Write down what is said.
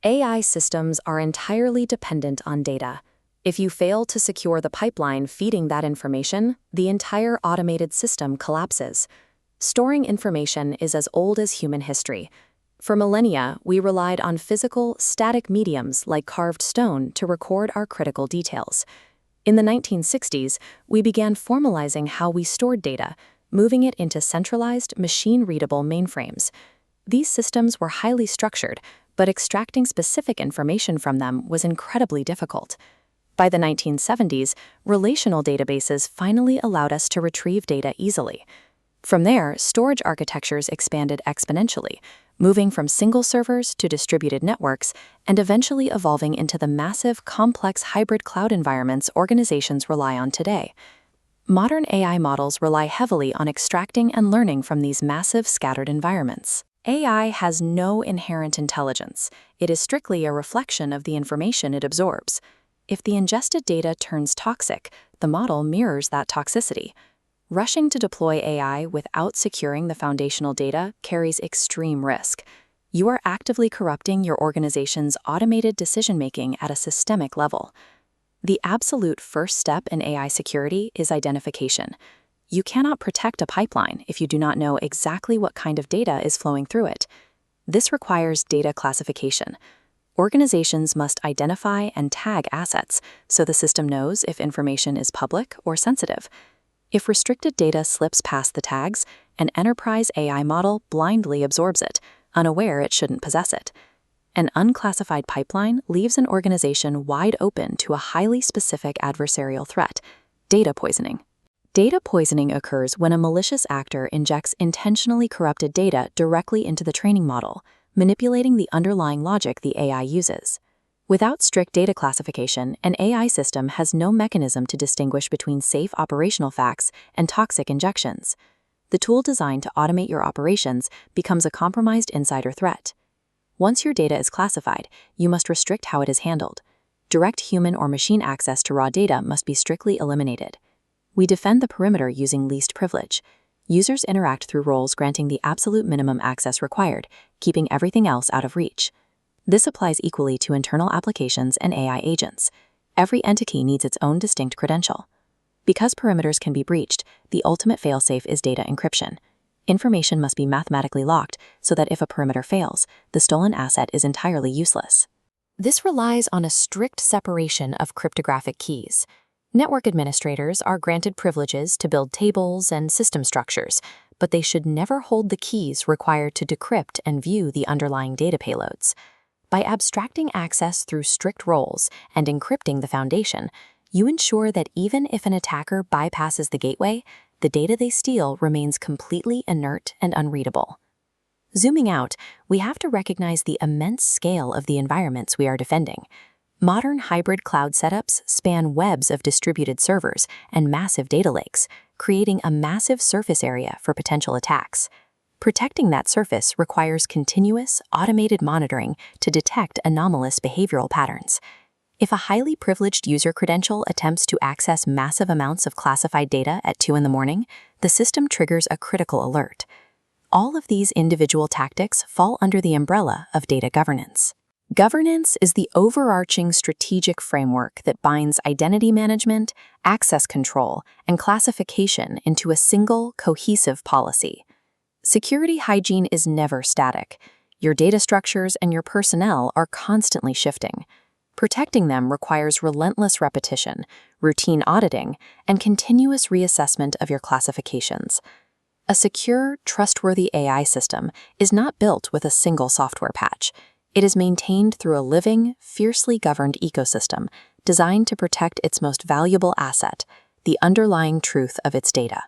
AI systems are entirely dependent on data. If you fail to secure the pipeline feeding that information, the entire automated system collapses. Storing information is as old as human history. For millennia, we relied on physical, static mediums like carved stone to record our critical details. In the 1960s, we began formalizing how we stored data, moving it into centralized, machine-readable mainframes. These systems were highly structured, but extracting specific information from them was incredibly difficult. By the 1970s, relational databases finally allowed us to retrieve data easily. From there, storage architectures expanded exponentially, moving from single servers to distributed networks, and eventually evolving into the massive, complex hybrid cloud environments organizations rely on today. Modern AI models rely heavily on extracting and learning from these massive, scattered environments. AI has no inherent intelligence. It is strictly a reflection of the information it absorbs. If the ingested data turns toxic, the model mirrors that toxicity. Rushing to deploy AI without securing the foundational data carries extreme risk. You are actively corrupting your organization's automated decision-making at a systemic level. The absolute first step in AI security is identification. You cannot protect a pipeline if you do not know exactly what kind of data is flowing through it. This requires data classification. Organizations must identify and tag assets so the system knows if information is public or sensitive. If restricted data slips past the tags, an enterprise AI model blindly absorbs it, unaware it shouldn't possess it. An unclassified pipeline leaves an organization wide open to a highly specific adversarial threat: data poisoning. Data poisoning occurs when a malicious actor injects intentionally corrupted data directly into the training model, manipulating the underlying logic the AI uses. Without strict data classification, an AI system has no mechanism to distinguish between safe operational facts and toxic injections. The tool designed to automate your operations becomes a compromised insider threat. Once your data is classified, you must restrict how it is handled. Direct human or machine access to raw data must be strictly eliminated. We defend the perimeter using least privilege. Users interact through roles granting the absolute minimum access required, keeping everything else out of reach. This applies equally to internal applications and AI agents. Every entity needs its own distinct credential. Because perimeters can be breached, the ultimate failsafe is data encryption. Information must be mathematically locked so that if a perimeter fails, the stolen asset is entirely useless. This relies on a strict separation of cryptographic keys. Network administrators are granted privileges to build tables and system structures, but they should never hold the keys required to decrypt and view the underlying data payloads. By abstracting access through strict roles and encrypting the foundation, you ensure that even if an attacker bypasses the gateway, the data they steal remains completely inert and unreadable. Zooming out, we have to recognize the immense scale of the environments we are defending. Modern hybrid cloud setups span webs of distributed servers and massive data lakes, creating a massive surface area for potential attacks. Protecting that surface requires continuous, automated monitoring to detect anomalous behavioral patterns. If a highly privileged user credential attempts to access massive amounts of classified data at 2 a.m, the system triggers a critical alert. All of these individual tactics fall under the umbrella of data governance. Governance is the overarching strategic framework that binds identity management, access control, and classification into a single, cohesive policy. Security hygiene is never static. Your data structures and your personnel are constantly shifting. Protecting them requires relentless repetition, routine auditing, and continuous reassessment of your classifications. A secure, trustworthy AI system is not built with a single software patch. It is maintained through a living, fiercely governed ecosystem designed to protect its most valuable asset, the underlying truth of its data.